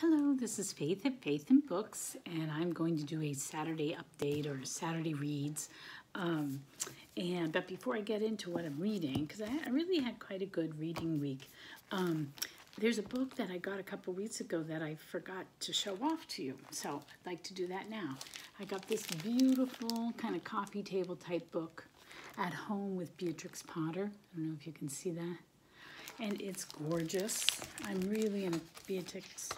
Hello, this is Faith at Faith and Books, and I'm going to do a Saturday update or Saturday reads. But before I get into what I'm reading, because I really had quite a good reading week, there's a book that I got a couple weeks ago that I forgot to show off to you, so I'd like to do that now. I got this beautiful kind of coffee table type book, At Home with Beatrix Potter. I don't know if you can see that. And it's gorgeous. I'm really in a Beatrix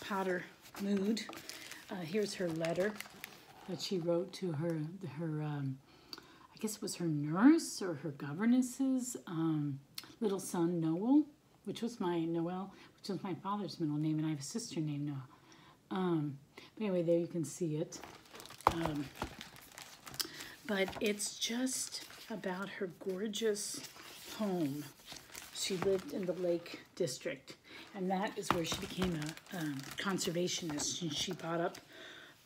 Potter mood. Here's her letter that she wrote to her I guess it was her nurse or her governess's little son Noel, which was my father's middle name, and I have a sister named Noel. But anyway, there you can see it. But it's just about her gorgeous home. She lived in the Lake District, and that is where she became a conservationist. And she bought up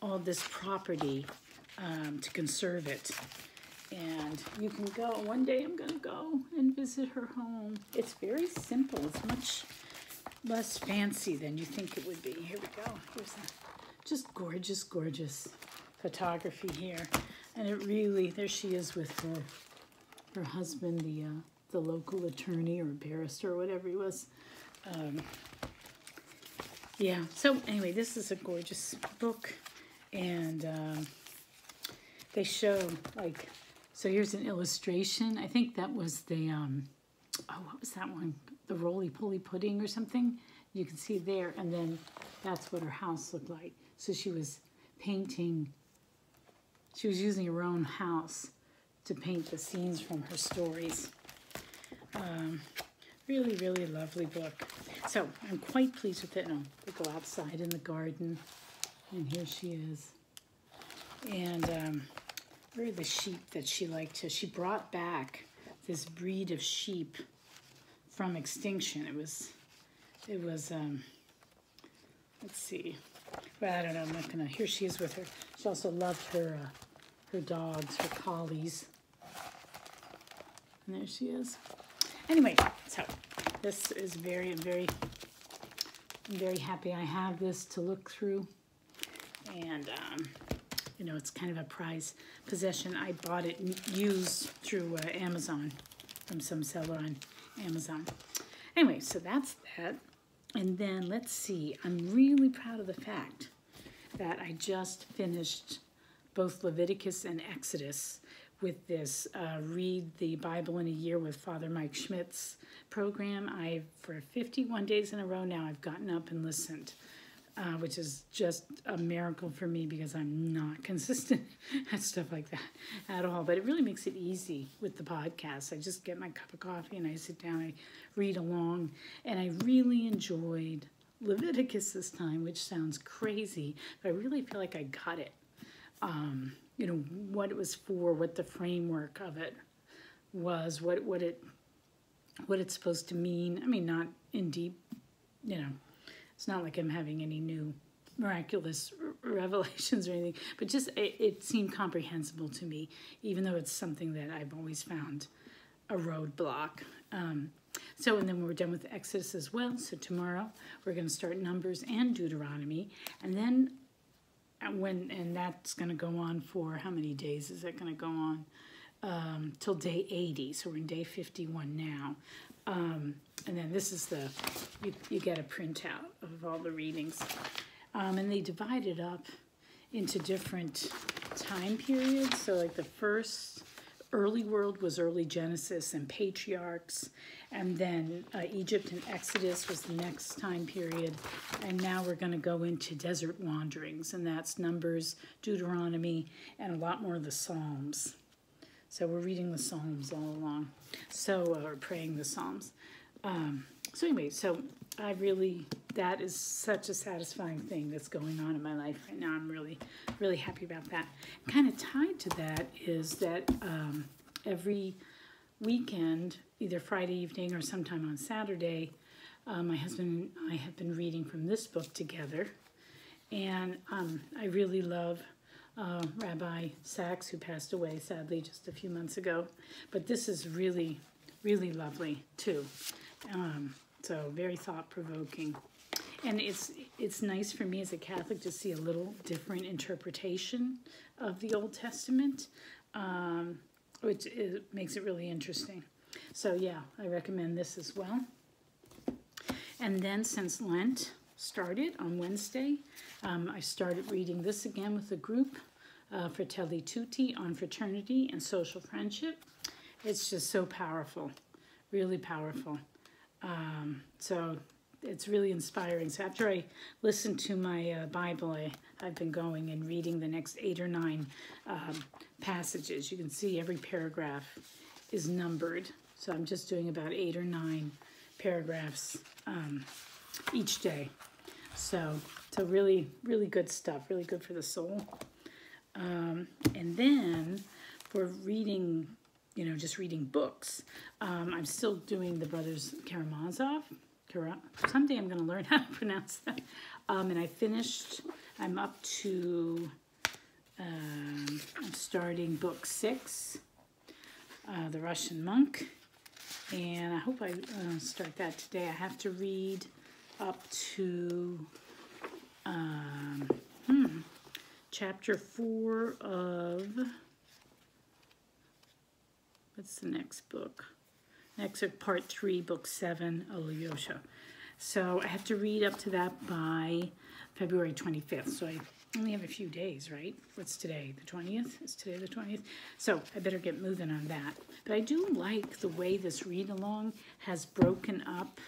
all this property to conserve it. And you can go, one day I'm going to go and visit her home. It's very simple. It's much less fancy than you think it would be. Here we go. Here's that. Just gorgeous, gorgeous photography here. And it really, there she is with her husband, the local attorney or barrister or whatever he was. Yeah, so anyway, this is a gorgeous book. And they show, like, so here's an illustration. I think that was the, what was that one? The roly-poly pudding or something. You can see there. And then that's what her house looked like. So she was painting, she was using her own house to paint the scenes from her stories. Really, really lovely book. So I'm quite pleased with it. And we go outside in the garden, and here she is. And where are the sheep that she liked to? She brought back this breed of sheep from extinction. It was. Let's see. Well, I don't know. I'm not gonna. Here she is with her. She also loved her dogs, her collies. And there she is. Anyway, so this is I'm very happy I have this to look through. And, you know, it's kind of a prized possession. I bought it used through Amazon, from some seller on Amazon. Anyway, so that's that. And then let's see, I'm really proud of the fact that I just finished both Leviticus and Exodus with this Read the Bible in a Year with Father Mike Schmidt's program. For 51 days in a row now, I've gotten up and listened, which is just a miracle for me because I'm not consistent at stuff like that at all. But it really makes it easy with the podcast. I just get my cup of coffee and I sit down, I read along, and I really enjoyed Leviticus this time, which sounds crazy, but I really feel like I got it. You know, what it was for, what the framework of it was, what it's supposed to mean. I mean, not in deep, you know, it's not like I'm having any new miraculous revelations or anything, but just it seemed comprehensible to me, even though it's something that I've always found a roadblock. So, and then we're done with Exodus as well. So tomorrow we're going to start Numbers and Deuteronomy, and then and that's going to go on for, how many days is that going to go on? Till day 80. So we're in day 51 now. And then this is you get a printout of all the readings. And they divide it up into different time periods. So like the first early world was early Genesis and patriarchs. And then Egypt and Exodus was the next time period. And now we're going to go into desert wanderings. And that's Numbers, Deuteronomy, and a lot more of the Psalms. So we're reading the Psalms all along. So, or praying the Psalms. So anyway, so that is such a satisfying thing that's going on in my life right now. I'm really, really happy about that. Kind of tied to that is that every weekend, either Friday evening or sometime on Saturday, my husband and I have been reading from this book together. And I really love Rabbi Sachs, who passed away, sadly, just a few months ago. But this is really, really lovely, too. So very thought-provoking. And it's nice for me as a Catholic to see a little different interpretation of the Old Testament, which makes it really interesting. So yeah, I recommend this as well. And then since Lent started on Wednesday, I started reading this again with a group, Fratelli Tutti, on fraternity and social friendship. It's just so powerful, really powerful. So it's really inspiring. So after I listened to my Bible, I've been going and reading the next 8 or 9 passages. You can see every paragraph is numbered. So I'm just doing about 8 or 9 paragraphs each day. So really, really good stuff, really good for the soul. And then for reading, just reading books, I'm still doing the Brothers Karamazov. Someday I'm going to learn how to pronounce that. And I finished, I'm up to, I'm starting book 6, The Russian Monk. And I hope I start that today. I have to read up to chapter 4 of, what's the next book? Next is part 3, book 7, Alyosha. So I have to read up to that by February 25th. So I only have a few days, right? What's today? The 20th? Is today the 20th? So I better get moving on that. But I do like the way this read-along has broken up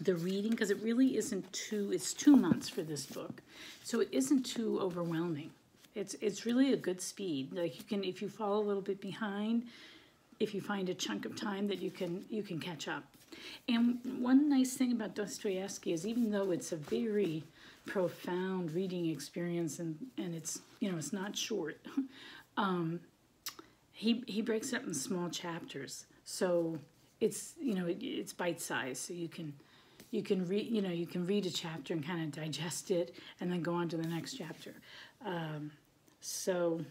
the reading, because it really isn't it's 2 months for this book. So it isn't too overwhelming. It's really a good speed. Like you can, if you fall a little bit behind, if you find a chunk of time that you can catch up. And one nice thing about Dostoevsky is, even though it's a very profound reading experience, and it's it's not short, he breaks it up in small chapters, so it's it's bite sized, so you can read you can read a chapter and kind of digest it and then go on to the next chapter. So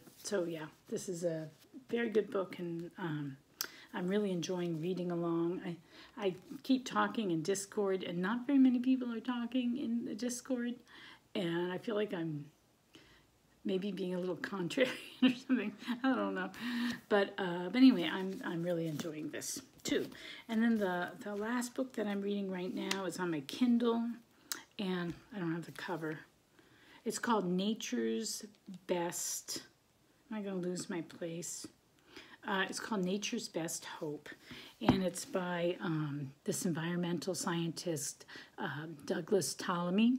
yeah, this is a very good book, and I'm really enjoying reading along. I keep talking in Discord, and not very many people are talking in the Discord, and I feel like I'm maybe being a little contrary or something. I don't know, but anyway, I'm really enjoying this too. And then the last book that I'm reading right now is on my Kindle, and I don't have the cover. It's called Nature's Best. Am I going to lose my place? It's called Nature's Best Hope, and it's by this environmental scientist, Douglas Ptolemy,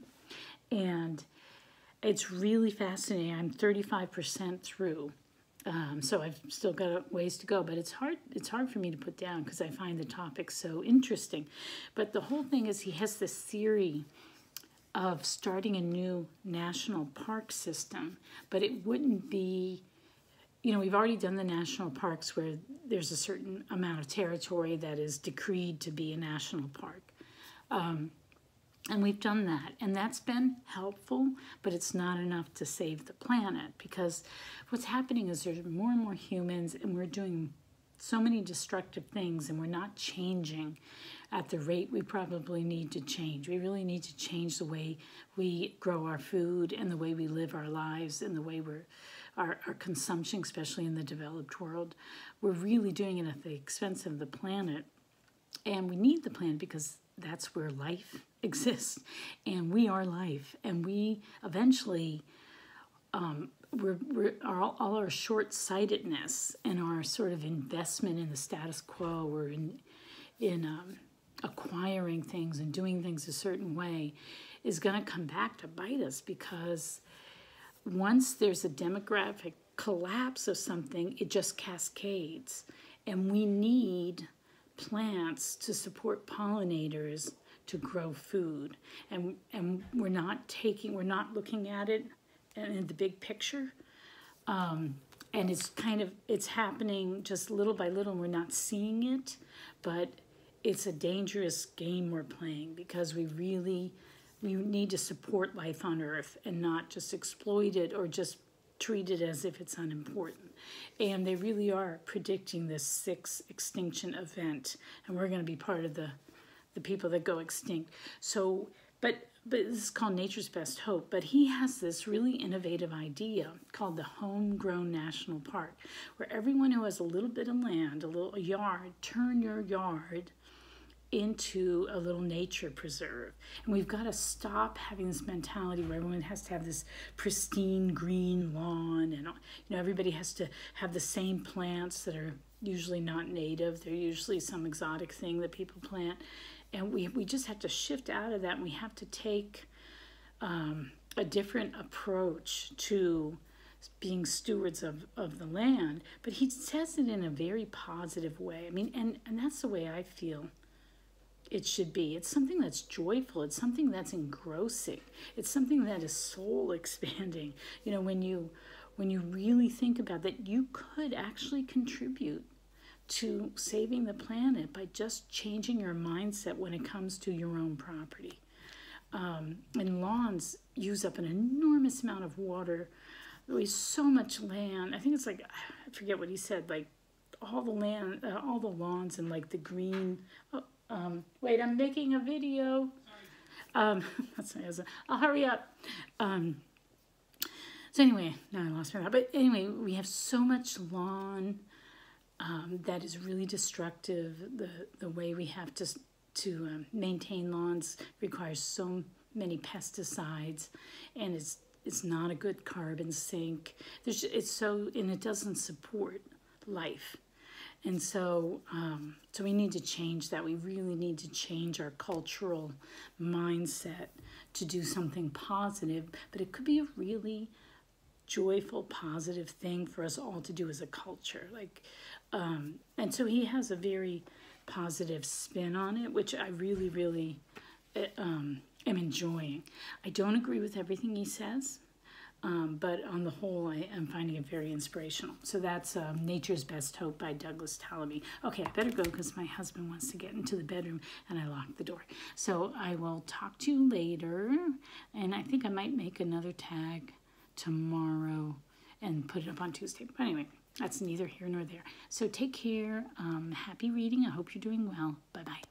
and it's really fascinating. I'm 35% through, so I've still got a ways to go, but it's hard for me to put down because I find the topic so interesting. But the whole thing is, he has this theory of starting a new national park system, but it wouldn't be, we've already done the national parks where there's a certain amount of territory that is decreed to be a national park. And we've done that, and that's been helpful, but it's not enough to save the planet, because what's happening is there's more and more humans, and we're doing so many destructive things, and we're not changing at the rate we probably need to change. We really need to change the way we grow our food and the way we live our lives and the way our consumption, especially in the developed world. We're really doing it at the expense of the planet, and we need the planet because that's where life exists, and we are life, and we eventually, all our short-sightedness and our sort of investment in the status quo, or in acquiring things and doing things a certain way, is going to come back to bite us, because once there's a demographic collapse of something, it just cascades, and we need plants to support pollinators to grow food, and we're not looking at it in the big picture, and it's happening just little by little, and we're not seeing it, but it's a dangerous game we're playing, because we need to support life on Earth and not just exploit it or just treat it as if it's unimportant. And they really are predicting this 6th extinction event, and we're going to be part of the the people that go extinct. So, but this is called Nature's Best Hope. But he has this really innovative idea called the Homegrown National Park, where everyone who has a little bit of land, a yard, turn your yard into a little nature preserve. And we've got to stop having this mentality where everyone has to have this pristine green lawn, and everybody has to have the same plants that are usually not native. They're usually some exotic thing that people plant. And we just have to shift out of that, and we have to take a different approach to being stewards of the land. But he says it in a very positive way. I mean, and that's the way I feel it should be. It's something that's joyful. It's something that's engrossing. It's something that is soul expanding. When you really think about that, you could actually contribute to saving the planet by just changing your mindset when it comes to your own property. And lawns use up an enormous amount of water. There is so much land. I think it's like, I forget what he said, like all the land, all the lawns and like the green. Wait, I'm making a video. I'll hurry up. So anyway, now I lost my thought. But anyway, we have so much lawn that is really destructive. The way we have to maintain lawns requires so many pesticides, and it's not a good carbon sink. And it doesn't support life. And so we need to change that. We really need to change our cultural mindset to do something positive, but it could be a really joyful, positive thing for us all to do as a culture. And so he has a very positive spin on it, which I really, really am enjoying. I don't agree with everything he says, but on the whole, I am finding it very inspirational. So that's Nature's Best Hope by Douglas Tallamy. Okay, I better go because my husband wants to get into the bedroom and I locked the door. So I will talk to you later, and I think I might make another tag tomorrow and put it up on Tuesday. But anyway, that's neither here nor there. So take care. Happy reading. I hope you're doing well. Bye-bye.